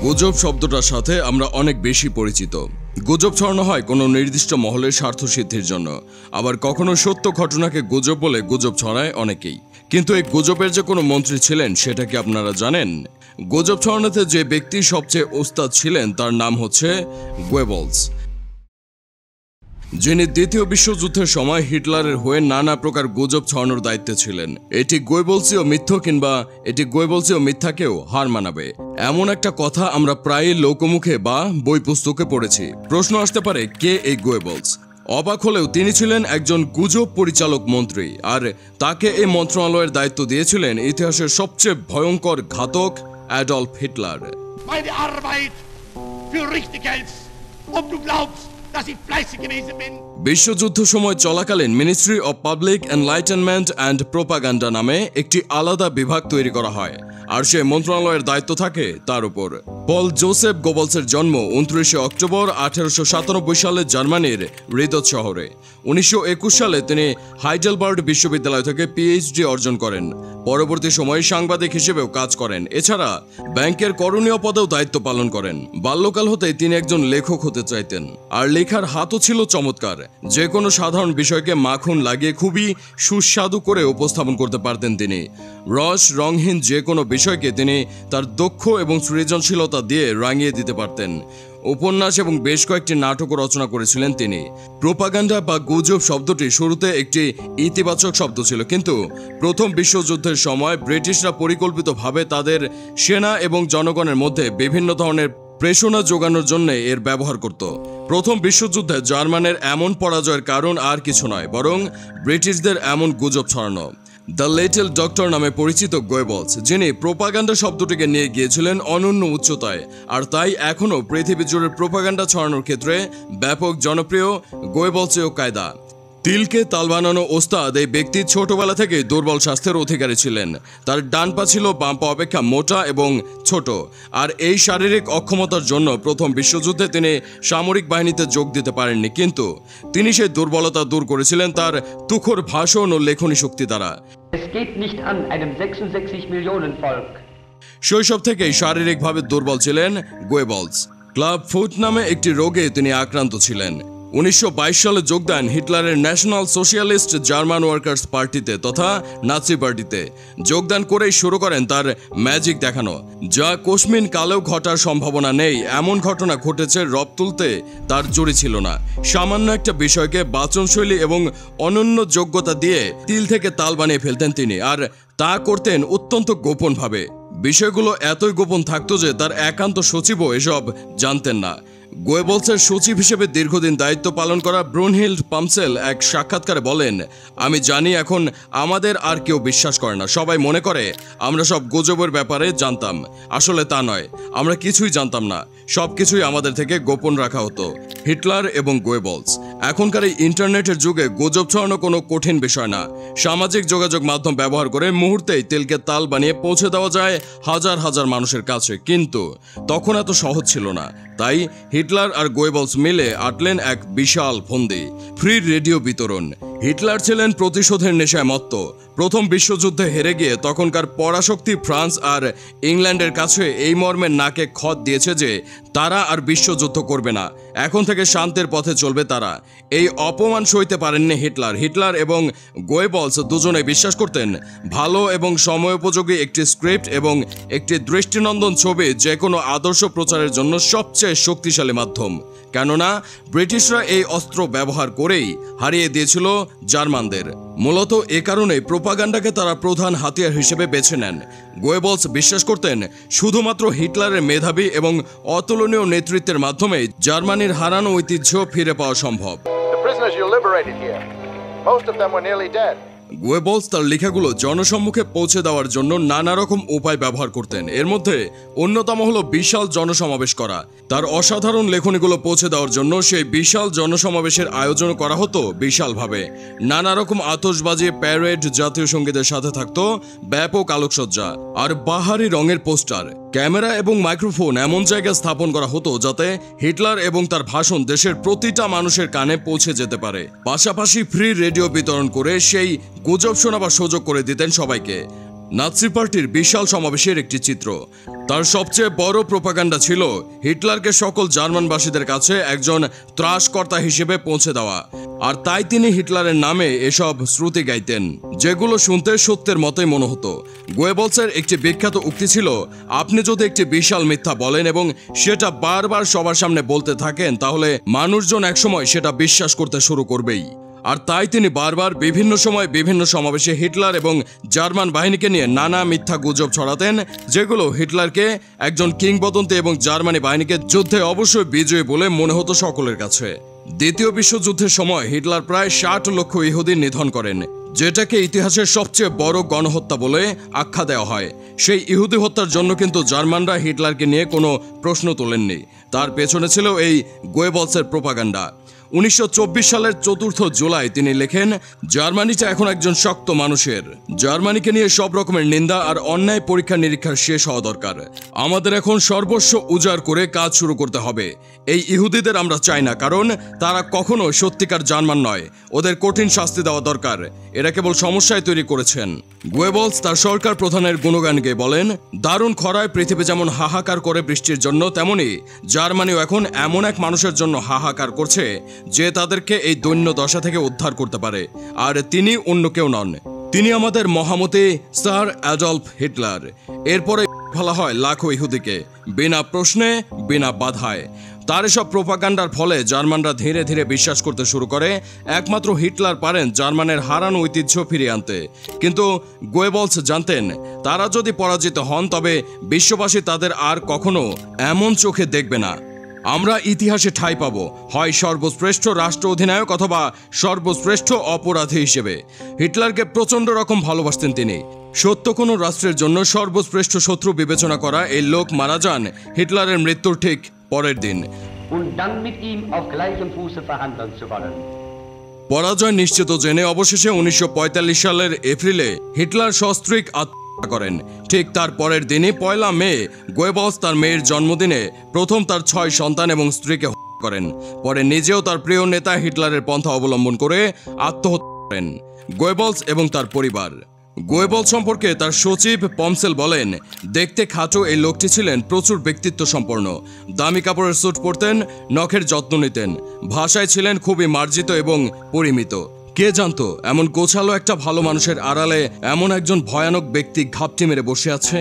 গুজব শব্দটার সাথে আমরা অনেক বেশি পরিচিত। গুজব ছড়ানো হয় কোনো নির্দিষ্ট মহলের স্বার্থ সিদ্ধির জন্য, আবার কখনো সত্য ঘটনাকে গুজব বলে গুজব ছড়ায় অনেকেই। কিন্তু এই গুজবের যে কোনো মন্ত্রী ছিলেন সেটা কি আপনারা জানেন? গুজব ছড়ানোতে যে ব্যক্তি সবচেয়ে ওস্তাদ ছিলেন তার নাম হচ্ছে গোয়েবলস, যিনি দ্বিতীয় বিশ্বযুদ্ধের সময় হিটলারের হয়ে নানা প্রকার গুজব ছড়ানোর দায়িত্বে ছিলেন। এটি গোয়েবলসীয় মিথ্যাকেও হার মানাবে এমন একটা কথা আমরা প্রায়ই লোকমুখে বা বই পুস্তকে পড়েছি। প্রশ্ন আসতে পারে, কে এই গোয়েবলস? অবাক হলেও তিনি ছিলেন একজন গুজব পরিচালক মন্ত্রী, আর তাকে এই মন্ত্রণালয়ের দায়িত্ব দিয়েছিলেন ইতিহাসের সবচেয়ে ভয়ঙ্কর ঘাতক অ্যাডলফ হিটলার। বিশ্বযুদ্ধ সময় চলাকালীন ministry of public enlightenment and propaganda নামে একটি আলাদা বিভাগ তৈরি করা হয়, আর সে মন্ত্রণালয়ের দায়িত্ব থাকে তার উপর। পল জোসেফ গোবলসের জন্ম 29 অক্টোবর 1897 সালে জার্মানির রিদত শহরে। 1921 সালে তিনি হাইডেলবার্গ বিশ্ববিদ্যালয় থেকে পিএইচডি অর্জন করেন। পরবর্তী সময়ে সাংবাদিক হিসেবেও কাজ করেন। এছাড়া ব্যাংকের করণীয় পদেও দায়িত্ব পালন করেন। বাল্যকাল হতেই তিনি একজন লেখক হতে চাইতেন, আর লেখার হাতও ছিল চমৎকার। যে কোনো সাধারণ বিষয়কে মাখন লাগিয়ে খুবই সুস্বাদু করে উপস্থাপন করতে পারতেন তিনি। রংহীন যে কোনো বিষয়কে তিনি তার দক্ষ এবং সৃজনশীলতা দিয়ে রাঙিয়ে দিতে পারতেন। উপন্যাস এবং বেশ কয়েকটি নাটকও রচনা করেছিলেন তিনি। প্রোপাগান্ডা বা গুজব শব্দটি শুরুতে একটি ইতিবাচক শব্দ ছিল, কিন্তু প্রথম বিশ্বযুদ্ধের সময় ব্রিটিশরা পরিকল্পিতভাবে তাদের সেনা এবং জনগণের মধ্যে বিভিন্ন ধরনের প্রেষণা যোগানোর জন্য এর ব্যবহার করত। প্রথম বিশ্বযুদ্ধে জার্মানের এমন পরাজয়ের কারণ আর কিছু নয়, বরং ব্রিটিশদের এমন গুজব ছড়ানো। দ্য লিটল ডক্টর নামে পরিচিত গোয়েবলস, যিনি প্রোপাগান্ডা শব্দটিকে নিয়ে গিয়েছিলেন অনন্য উচ্চতায়, আর তাই এখনও পৃথিবী জুড়ে প্রোপাগান্ডা ছড়ানোর ক্ষেত্রে ব্যাপক জনপ্রিয় গোয়েবলসীয় কায়দা। তিলকে তাল বানানো ওস্তাদ এই ব্যক্তি ছোটবেলা থেকে দুর্বল স্বাস্থ্যের অধিকারী ছিলেন। তার ডান পা ছিল বাম পা অপেক্ষা মোটা এবং ছোট, আর এই শারীরিক অক্ষমতার জন্য প্রথম বিশ্বযুদ্ধে তিনি সামরিক বাহিনীতে যোগ দিতে পারেননি। কিন্তু তিনি সেই দুর্বলতা দূর করেছিলেন তার তুখোড় ভাষণ ও লেখনী শক্তি দ্বারা। শৈশব থেকেই শারীরিকভাবে দুর্বল ছিলেন গোয়েবলস। ক্লাব ফুট নামে একটি রোগে তিনি আক্রান্ত ছিলেন। 1922 সালে যোগ দেন হিটলারের ন্যাশনাল সোশ্যালিস্ট জার্মান ওয়ার্কার্স পার্টিতে তথা নাৎসি পার্টিতে। যোগদান করেই শুরু করেন তার ম্যাজিক দেখানো, যা কোশমিন কালেও ঘটার সম্ভাবনা নেই এমন ঘটনা ঘটেছে রব তুলতে তার জুড়ি ছিল না। সামান্য একটা বিষয়কে বাচনশৈলী এবং অনন্য যোগ্যতা দিয়ে তিল থেকে তাল বানিয়ে ফেলতেন তিনি, আর তা করতেন অত্যন্ত গোপনভাবে। বিষয়গুলো এতই গোপন থাকতো যে তার একান্ত সচিবও এসব জানতেন না। গোয়েবলসের সচিব হিসেবে দীর্ঘদিন দায়িত্ব পালন করা ব্রুনহিল্ড পামসেল এক সাক্ষাৎকারে বলেন, আমি জানি এখন আমাদের আর কেউ বিশ্বাস করে না। সবাই মনে করে আমরা সব গুজবের ব্যাপারে জানতাম। আসলে তা নয়, আমরা কিছুই জানতাম না। সবকিছুই আমাদের থেকে গোপন রাখা হতো। হিটলার এবং গোয়েবলস। এখনকার এই ইন্টারনেটের যুগে গুজব ছড়ানো কোনো কঠিন বিষয় না। সামাজিক যোগাযোগ মাধ্যম ব্যবহার করে মুহূর্তেই তিলকে তাল বানিয়ে পৌঁছে দেওয়া যায় হাজার হাজার মানুষের কাছে। কিন্তু তখন এত সহজ ছিল না। তাই হিটলার আর গোয়েবলস মিলে আটলেন এক বিশাল ফন্দি, ফ্রি রেডিও বিতরণ। হিটলার ছিলেন প্রতিশোধের নেশায় মত্ত। প্রথম বিশ্বযুদ্ধে হেরে গিয়ে তখনকার পরাশক্তি ফ্রান্স আর ইংল্যান্ডের কাছে এই মর্মে নাকে খত দিয়েছে যে তারা আর বিশ্বযুদ্ধ করবে না, এখন থেকে শান্তির পথে চলবে তারা। এই অপমান সইতে পারেননি হিটলার এবং গোয়েবলস দুজনে বিশ্বাস করতেন ভালো এবং সময়োপযোগী একটি স্ক্রিপ্ট এবং একটি দৃষ্টিনন্দন ছবি যে কোনো আদর্শ প্রচারের জন্য সবচেয়ে শক্তিশালী মাধ্যম। কেননা ব্রিটিশরা এই অস্ত্র ব্যবহার করেই হারিয়ে দিয়েছিল জার্মানদের। মূলত এ কারণে প্রোপাগান্ডাকে তারা প্রধান হাতিয়ার হিসেবে বেছে নেন। গোয়েবলস বিশ্বাস করতেন শুধুমাত্র হিটলারের মেধাবী এবং অতুলনীয় নেতৃত্বের মাধ্যমে জার্মানির হারানো ঐতিহ্য ফিরে পাওয়া সম্ভব। গোয়েবলস তার লেখাগুলো জনসম্মুখে পৌঁছে দেওয়ার জন্য নানা রকম উপায় ব্যবহার করতেন। এর মধ্যে অন্যতম হলো বিশাল জনসমাবেশ করা। তার অসাধারণ লেখনীগুলো পৌঁছে দেওয়ার জন্য সেই বিশাল জনসমাবেশের আয়োজন করা হতো বিশালভাবে। নানা রকম আতশবাজি, প্যারেড, জাতীয় সঙ্গীতের সাথে থাকতো ব্যাপক আলোকসজ্জা আর বাহারি রঙের পোস্টার। ক্যামেরা এবং মাইক্রোফোন এমন জায়গায় স্থাপন করা হতো যাতে হিটলার এবং তার ভাষণ দেশের প্রতিটা মানুষের কানে পৌঁছে যেতে পারে। পাশাপাশি ফ্রি রেডিও বিতরণ করে সেই গুজব শোনাবার সুযোগ করে দিতেন সবাইকে। নাৎসি পার্টির বিশাল সমাবেশের একটি চিত্র। তার সবচেয়ে বড় প্রোপাগান্ডা ছিল হিটলারকে সকল জার্মানবাসীদের কাছে একজন ত্রাসকর্তা হিসেবে পৌঁছে দেওয়া। আর তাই তিনি হিটলারের নামে এসব শ্রুতি গাইতেন, যেগুলো শুনতে সত্যের মতোই মনে হতো। গোয়েবলসের একটি বিখ্যাত উক্তি ছিল, আপনি যদি একটি বিশাল মিথ্যা বলেন এবং সেটা বারবার সবার সামনে বলতে থাকেন, তাহলে মানুষজন একসময় সেটা বিশ্বাস করতে শুরু করবেই। আর তাই তিনি বারবার বিভিন্ন সময় বিভিন্ন সমাবেশে হিটলার এবং জার্মান বাহিনীকে নিয়ে নানা মিথ্যা গুজব ছড়াতেন, যেগুলো হিটলারকে একজন কিংবদন্তি এবং জার্মানি বাহিনীকে যুদ্ধে অবশ্যই বিজয়ী বলে মনে হতো সকলের কাছে। দ্বিতীয় বিশ্বযুদ্ধের সময় হিটলার প্রায় 60 লক্ষ ইহুদি নিধন করেন, যেটাকে ইতিহাসের সবচেয়ে বড় গণহত্যা বলে আখ্যা দেওয়া হয়। সেই ইহুদি হত্যার জন্য কিন্তু জার্মানরা হিটলারকে নিয়ে কোনো প্রশ্ন তোলেননি। তার পেছনে ছিল এই গোয়েবলসের প্রোপাগান্ডা। 1924 সালের 4 জুলাই তিনি লেখেন, জার্মানিটা এখন একজন শক্ত মানুষের। জার্মানিকে নিয়ে সব রকমের নিন্দা আর অন্যায় পরীক্ষা নিরীক্ষার শেষ হওয়া দরকার। আমাদের এখন সর্বস্ব উজাড় করে কাজ শুরু করতে হবে। এই ইহুদিদের আমরা চাই না, কারণ তারা কখনো সত্যিকার জার্মান নয়। ওদের কঠিন শাস্তি দেওয়া দরকার। এরা কেবল সমস্যায় তৈরি করেছেন। গোয়েবলস তার সরকার প্রধানের গুণগান গেয়ে বলেন, দারুণ খরায় পৃথিবী যেমন হাহাকার করে বৃষ্টির জন্য, তেমনি জার্মানিও এখন এমন এক মানুষের জন্য হাহাকার করছে যে তাদেরকে এই দৈন্য দশা থেকে উদ্ধার করতে পারে। আর তিনি অন্য কেউ নন, তিনি আমাদের মহামতি স্যার অ্যাডলফ হিটলার। এরপরে ফেলা হয় লাখো ইহুদিকে বিনা প্রশ্নে, বিনা বাধায়। তার এসব প্রোপাগান্ডার ফলে জার্মানরা ধীরে ধীরে বিশ্বাস করতে শুরু করে একমাত্র হিটলার পারেন জার্মানের হারানো ঐতিহ্য ফিরিয়ে আনতে। কিন্তু গোয়েবলস জানতেন, তারা যদি পরাজিত হন তবে বিশ্ববাসী তাদের আর কখনো এমন চোখে দেখবে না। আমরা ইতিহাসে ঠাঁই পাব হয় সর্বশ্রেষ্ঠ রাষ্ট্র অধিনায়ক অথবা সর্বশ্রেষ্ঠ অপরাধী হিসেবে। হিটলারকে প্রচণ্ড রকম ভালোবাসতেন তিনি। সত্য কোনো রাষ্ট্রের জন্য সর্বশ্রেষ্ঠ শত্রু বিবেচনা করা এই লোক মারা যান হিটলারের মৃত্যুর ঠিক পরের দিন। পরাজয় নিশ্চিত জেনে অবশেষে 1945 সালের এপ্রিলে হিটলার সস্ত্রীক আত্মহত্যা করেন। ঠিক তার পরের দিনই 1 মে গোয়েবলস তার মেয়ের জন্মদিনে প্রথম তার 6 সন্তান এবং স্ত্রীকে হত্যা করেন। পরে নিজেও তার প্রিয় নেতা হিটলারের পন্থা অবলম্বন করে আত্মহত্যা করেন গোয়েবলস এবং তার পরিবার। গোয়েবলস সম্পর্কে তার সচিব পমসেল বলেন, দেখতে খাটো এই লোকটি ছিলেন প্রচুর ব্যক্তিত্ব সম্পন্ন। দামি কাপড়ের স্যুট পরতেন, নখের যত্ন নিতেন, ভাষায় ছিলেন খুবই মার্জিত এবং পরিমিত। কে জানতো এমন গোছালো একটা ভালো মানুষের আড়ালে এমন একজন ভয়ানক ব্যক্তি ঘাপটি মেরে বসে আছে।